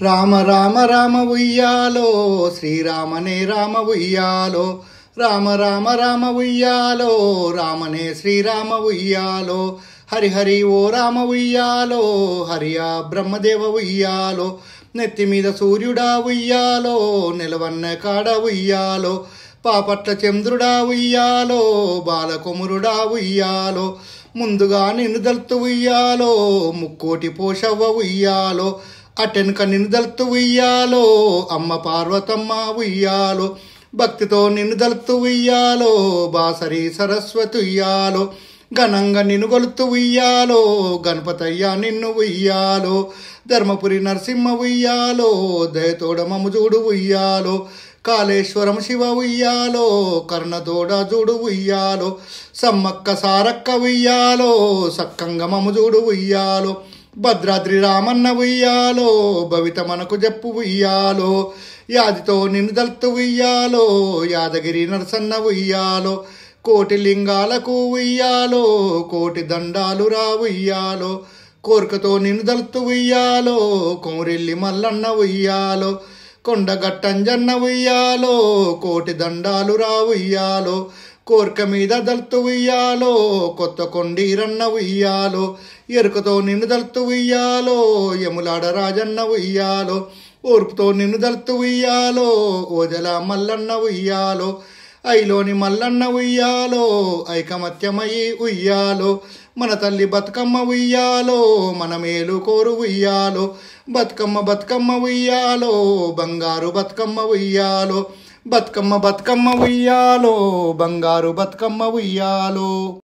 రామ రామ రామ ఉయ్యాలో శ్రీరామనే రామ ఉయ్యాలో రామ రామ రామ ఉయ్యాలో రామనే శ్రీరామ ఉయ్యాలో హరి హరి ఓ రామ ఉయ్యాలో హరియా బ్రహ్మదేవ ఉయ్యాలో నెత్తి మీద సూర్యుడా ఉయ్యాలో నిలవన్న కాడ ఉయ్యాలో పాపట్ల చంద్రుడా ఉయ్యాలో బాలకుమురుడా ఉయ్యాలో ముందుగా నిన్ను దల్తు ఉయ్యాలో ముక్కోటి పోషవ్వ ఉయ్యాలో అటెనక నిన్ను దల్తు ఉయ్యాలో అమ్మ పార్వతమ్మ ఉయ్యాలో భక్తితో నిన్ను దల్తు ఉయ్యాలో బాసరి సరస్వతి ఉయ్యాలో ఘనంగా నిన్ను గొలుతు ఉయ్యాలో గణపతయ్య నిన్ను ఉయ్యాలో ధర్మపురి నరసింహ ఉయ్యాలో దయతోడ మముజూడు ఉయ్యాలో కాళేశ్వరం శివ ఉయ్యాలో కర్ణతోడ జూడు ఉయ్యాలో సమ్మక్క సారక్క ఉయ్యాలో సక్కంగా మముజూడు ఉయ్యాలో భద్రాద్రి రామన్న ఉయ్యాలో భవిత మనకు జప్పు ఉయ్యాలో యాదితో నిన్ను దల్తు ఉయ్యాలో యాదగిరి నరసన్న ఉయ్యాలో కోటి లింగాలకు ఉయ్యాలో కోటి దండాలు రా ఉయ్యాలో కోరికతో నిన్ను దల్తు ఉయ్యాలో కోరెల్లి మల్లన్న ఉయ్యాలో కొండగట్టంజన్న ఉయ్యాలో కోటి దండాలు రా ఉయ్యాలో కోరిక మీద దల్తు ఉయ్యాలో కొత్త కొండీరన్న ఉయ్యాలో ఎరుకతో నిన్ను దల్తు ఉయ్యాలో యములాడ రాజన్న ఉయ్యాలో ఓర్పుతో నిన్ను దల్తు ఉయ్యాలో ఓజల మల్లన్న ఉయ్యాలో ఐలోని మల్లన్న ఉయ్యాలో ఐకమత్యమయి ఉయ్యాలో మన తల్లి బతుకమ్మ ఉయ్యాలో మన మేలు కోరు ఉయ్యాలో బతుకమ్మ బతుకమ్మ ఉయ్యాలో బంగారు బతుకమ్మ ఉయ్యాలో బతుకమ్మ బతుకమ్మ ఉయ్యాలో బంగారు బతుకమ్మ ఉయ్యాలో.